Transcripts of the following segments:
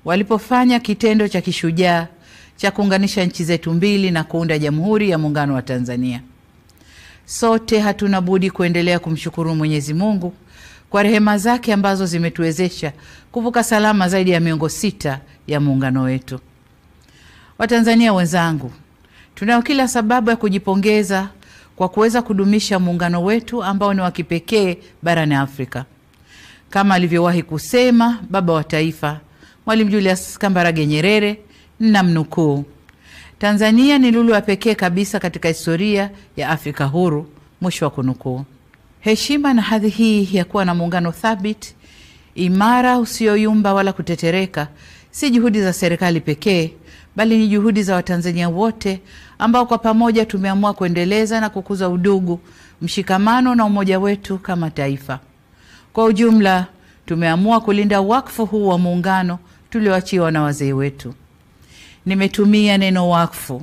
walipofanya kitendo cha kishujaa cha kuunganisha nchi zetu mbili na kuunda Jamhuri ya Muungano wa Tanzania. Sote hatuna budi kuendelea kumshukuru Mwenyezi Mungu kwa rehema zake ambazo zimetuwezesha kuvuka salama zaidi ya miongo 6 ya muungano wetu. Watanzania wenzangu, tunao kila sababu ya kujipongeza kwa kuweza kudumisha muungano wetu ambao ni wa kipekee barani Afrika. Kama alivyowahi kusema baba wa taifa Mwalimu Julius Kambarage Nyerere, namnukuu, Tanzania ni lulu ya pekee kabisa katika historia ya Afrika huru, mwisho wa kunukuu. Heshima na hadhi hii ya kuwa na muungano thabiti, imara, usioyumba wala kutetereka, si juhudi za serikali pekee, bali ni juhudi za Watanzania wote ambao kwa pamoja tumeamua kuendeleza na kukuza udugu, mshikamano na umoja wetu kama taifa. Kwa ujumla, tumeamua kulinda wakfu huu wa muungano tulioachiwa na wazee wetu. Nimetumia neno wakfu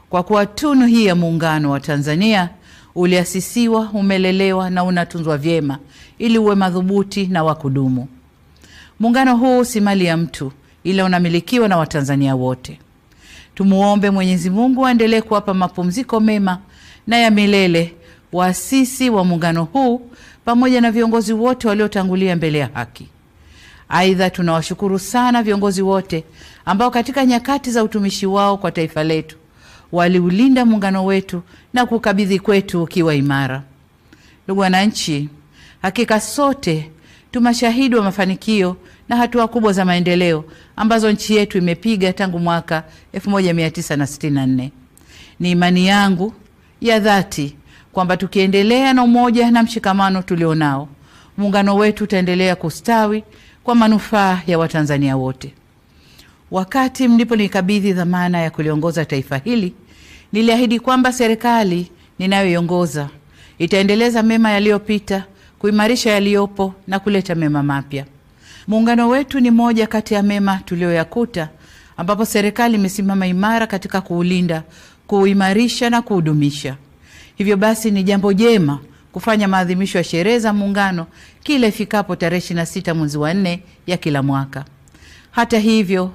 kwa kuwa tunu hii ya muungano wa Tanzania uliasisiwa, umelelewa na unatunzwa vyema ili uwe madhubuti na wa kudumu. Muungano huu si mali ya mtu, ila unamilikiwa na Watanzania wote. Tumuombe Mwenyezi Mungu aendelee kuwapa mapumziko mema na ya milele waasisi wa muungano huu pamoja na viongozi wote waliotangulia mbele ya haki. Aidha, tunawashukuru sana viongozi wote ambao katika nyakati za utumishi wao kwa taifa letu waliulinda muungano wetu na kukabidhi kwetu ukiwa imara. Ndugu wananchi, hakika sote tumashahidi wa mafanikio na hatua kubwa za maendeleo ambazo nchi yetu imepiga tangu mwaka 1964. Ni imani yangu ya dhati kwamba tukiendelea na umoja na mshikamano tulionao, muungano wetu utaendelea kustawi kwa manufaa ya Watanzania wote. Wakati mliponikabidhi dhamana ya kuliongoza taifa hili, niliahidi kwamba serikali ninayoiongoza itaendeleza mema yaliyopita, kuimarisha yaliyopo na kuleta mema mapya. Muungano wetu ni moja kati ya mema tulioyakuta, ambapo serikali imesimama imara katika kuulinda, kuimarisha na kuhudumisha. Hivyo basi ni jambo jema kufanya maadhimisho ya sherehe za muungano kila ifikapo tarehe 26 mwezi wa 4 ya kila mwaka. Hata hivyo,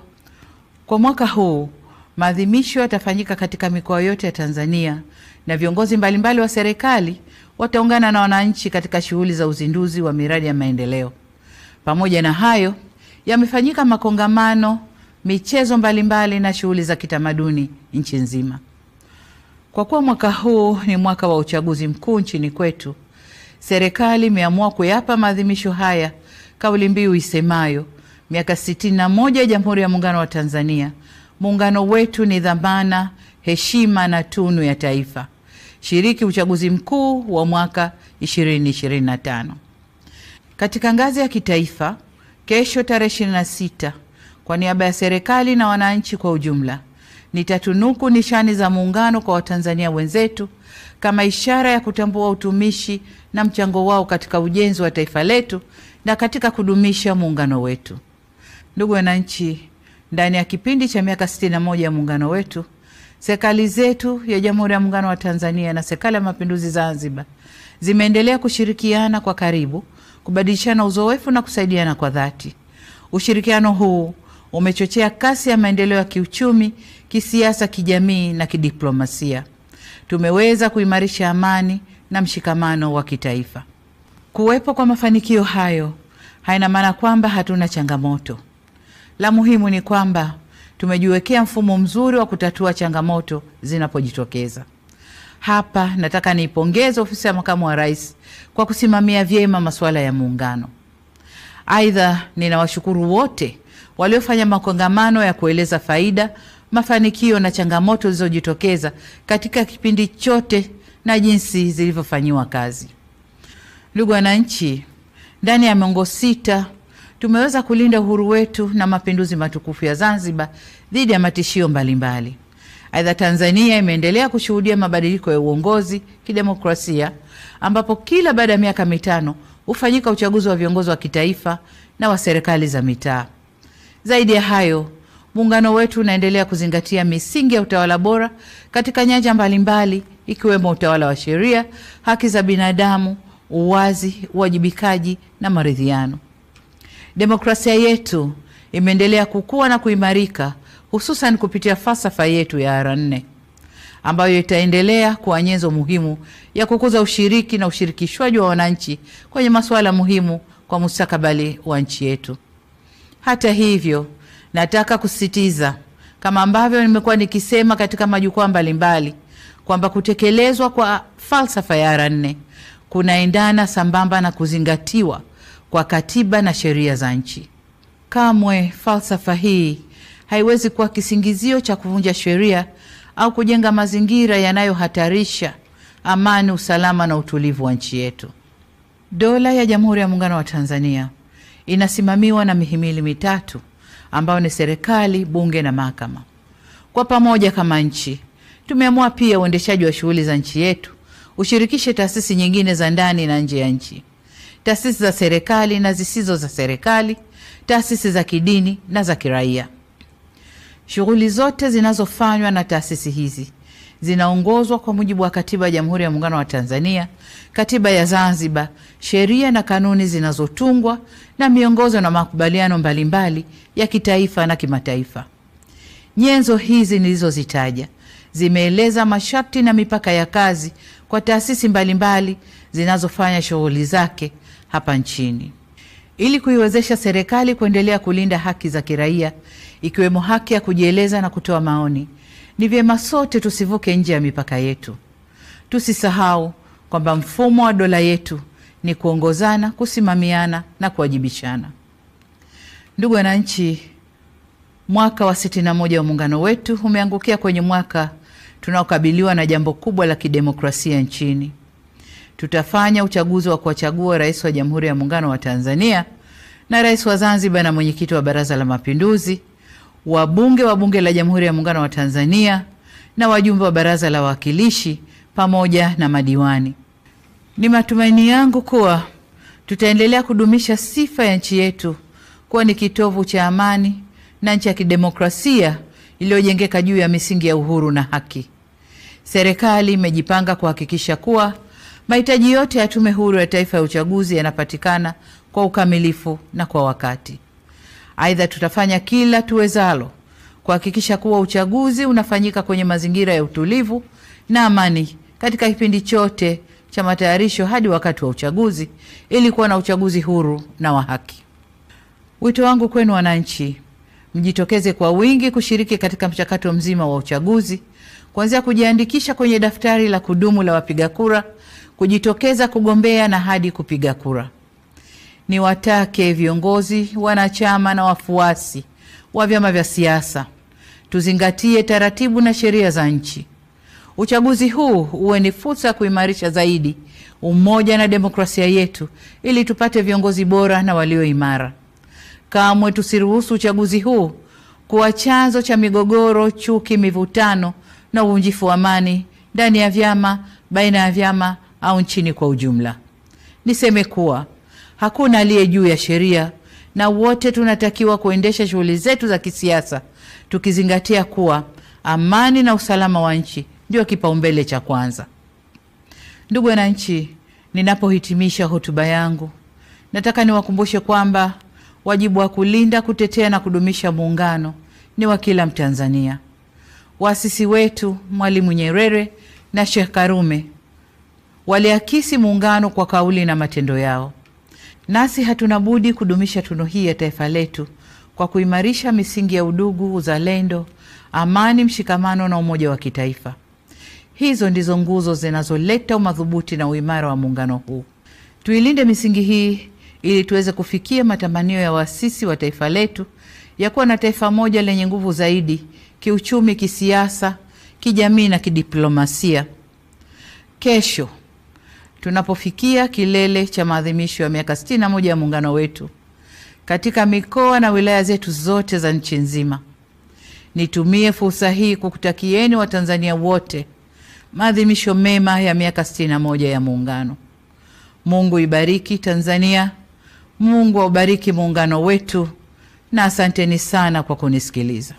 kwa mwaka huu maadhimisho yatafanyika katika mikoa yote ya Tanzania na viongozi mbalimbali wa serikali wataungana na wananchi katika shughuli za uzinduzi wa miradi ya maendeleo. Pamoja na hayo, yamefanyika makongamano, michezo mbalimbali na shughuli za kitamaduni nchi nzima. Kwa kuwa mwaka huu ni mwaka wa uchaguzi mkuu nchini kwetu, serikali imeamua kuyapa maadhimisho haya kauli mbiu isemayo miaka 61 ya Jamhuri ya Muungano wa Tanzania. Muungano wetu ni dhamana, heshima na tunu ya taifa. Shiriki uchaguzi mkuu wa mwaka 2025. Katika ngazi ya kitaifa, kesho tarehe 26, kwa niaba ya serikali na wananchi kwa ujumla, nitatunuku nishani za muungano kwa Watanzania wenzetu kama ishara ya kutambua utumishi na mchango wao katika ujenzi wa taifa letu na katika kudumisha muungano wetu. Ndugu wananchi, ndani ya kipindi cha miaka 61 ya muungano wetu, serikali zetu ya Jamhuri ya Muungano wa Tanzania na Serikali ya Mapinduzi Zanzibar zimeendelea kushirikiana kwa karibu, kubadilishana uzoefu na kusaidiana kwa dhati. Ushirikiano huu umechochea kasi ya maendeleo ya kiuchumi, kisiasa, kijamii na kidiplomasia. Tumeweza kuimarisha amani na mshikamano wa kitaifa. Kuwepo kwa mafanikio hayo haina maana kwamba hatuna changamoto. La muhimu ni kwamba tumejiwekea mfumo mzuri wa kutatua changamoto zinapojitokeza. Hapa nataka niipongeze ofisi ya Makamu wa Rais kwa kusimamia vyema masuala ya muungano. Aidha, ninawashukuru wote waliofanya makongamano ya kueleza faida, mafanikio na changamoto zilizojitokeza katika kipindi chote na jinsi zilivyofanyiwa kazi. Ndugu wananchi, ndani ya miongo 6 tumeweza kulinda uhuru wetu na mapinduzi matukufu ya Zanzibar dhidi ya matishio mbalimbali. Aidha, Tanzania imeendelea kushuhudia mabadiliko ya uongozi kidemokrasia, ambapo kila baada ya miaka 5 hufanyika uchaguzi wa viongozi wa kitaifa na wa serikali za mitaa. Zaidi ya hayo, muungano wetu unaendelea kuzingatia misingi ya utawala bora katika nyanja mbalimbali, ikiwemo utawala wa sheria, haki za binadamu, uwazi, uwajibikaji na maridhiano. Demokrasia yetu imeendelea kukua na kuimarika, hususan kupitia falsafa yetu ya R4 ambayo itaendelea kuwa nyenzo muhimu ya kukuza ushiriki na ushirikishwaji wa wananchi kwenye masuala muhimu kwa mustakabali wa nchi yetu. Hata hivyo, nataka kusisitiza kama ambavyo nimekuwa nikisema katika majukwaa mbalimbali kwamba kutekelezwa kwa falsafa ya R4 kunaendana sambamba na kuzingatiwa kwa katiba na sheria za nchi. Kamwe falsafa hii haiwezi kuwa kisingizio cha kuvunja sheria au kujenga mazingira yanayohatarisha amani, usalama na utulivu wa nchi yetu. Dola ya Jamhuri ya Muungano wa Tanzania inasimamiwa na mihimili mitatu ambayo ni serikali, bunge na mahakama. Kwa pamoja kama nchi, tumeamua pia uendeshaji wa shughuli za nchi yetu ushirikishe taasisi nyingine za ndani na nje ya nchi, taasisi za serikali na zisizo za serikali, taasisi za kidini na za kiraia. Shughuli zote zinazofanywa na taasisi hizi zinaongozwa kwa mujibu wa Katiba ya Jamhuri ya Muungano wa Tanzania, Katiba ya Zanzibar, sheria na kanuni zinazotungwa na miongozo na makubaliano mbalimbali ya kitaifa na kimataifa. Nyenzo hizi nilizozitaja zimeeleza masharti na mipaka ya kazi kwa taasisi mbalimbali zinazofanya shughuli zake hapa nchini. Ili kuiwezesha serikali kuendelea kulinda haki za kiraia, ikiwemo haki ya kujieleza na kutoa maoni, ni vyema sote tusivuke nje ya mipaka yetu. Tusisahau kwamba mfumo wa dola yetu ni kuongozana, kusimamiana na kuwajibishana. Ndugu wananchi, mwaka wa 61 wa muungano wetu umeangukia kwenye mwaka tunaokabiliwa na jambo kubwa la kidemokrasia nchini. Tutafanya uchaguzi wa kuwachagua rais wa Jamhuri ya Muungano wa Tanzania na rais wa Zanzibar na mwenyekiti wa Baraza la Mapinduzi, wabunge wa Bunge la Jamhuri ya Muungano wa Tanzania na wajumbe wa Baraza la Wawakilishi pamoja na madiwani. Ni matumaini yangu kuwa tutaendelea kudumisha sifa ya nchi yetu kuwa ni kitovu cha amani na nchi ya kidemokrasia iliyojengeka juu ya misingi ya uhuru na haki. Serikali imejipanga kuhakikisha kuwa mahitaji yote ya Tume Huru ya Taifa ya Uchaguzi yanapatikana kwa ukamilifu na kwa wakati. Aidha, tutafanya kila tuwezalo kuhakikisha kuwa uchaguzi unafanyika kwenye mazingira ya utulivu na amani katika kipindi chote cha matayarisho hadi wakati wa uchaguzi, ili kuwa na uchaguzi huru na wa haki. Wito wangu kwenu wananchi, mjitokeze kwa wingi kushiriki katika mchakato mzima wa uchaguzi, kuanzia kujiandikisha kwenye daftari la kudumu la wapiga kura, kujitokeza kugombea na hadi kupiga kura. Niwatake viongozi, wanachama na wafuasi wa vyama vya siasa tuzingatie taratibu na sheria za nchi. Uchaguzi huu uwe ni fursa ya kuimarisha zaidi umoja na demokrasia yetu ili tupate viongozi bora na walio imara. Kamwe tusiruhusu uchaguzi huu kuwa chanzo cha migogoro, chuki, mivutano na uvunjifu wa amani ndani ya vyama, baina ya vyama au nchini kwa ujumla. Niseme kuwa hakuna aliye juu ya sheria na wote tunatakiwa kuendesha shughuli zetu za kisiasa tukizingatia kuwa amani na usalama wa nchi ndio kipaumbele cha kwanza. Ndugu wananchi, ninapohitimisha hotuba yangu, nataka niwakumbushe kwamba wajibu wa kulinda, kutetea na kudumisha muungano ni wa kila Mtanzania. Waasisi wetu Mwalimu Nyerere na Sheikh Karume waliakisi muungano kwa kauli na matendo yao. Nasi hatuna budi kudumisha tunu hii ya taifa letu kwa kuimarisha misingi ya udugu, uzalendo, amani, mshikamano na umoja wa kitaifa. Hizo ndizo nguzo zinazoleta umadhubuti na uimara wa muungano huu. Tuilinde misingi hii ili tuweze kufikia matamanio ya waasisi wa taifa letu ya kuwa na taifa moja lenye nguvu zaidi kiuchumi, kisiasa, kijamii na kidiplomasia. Kesho tunapofikia kilele cha maadhimisho ya miaka 61 ya muungano wetu katika mikoa na wilaya zetu zote za nchi nzima, nitumie fursa hii kukutakieni Watanzania wote maadhimisho mema ya miaka 61 ya muungano. Mungu ibariki Tanzania, Mungu aubariki muungano wetu, na asanteni sana kwa kunisikiliza.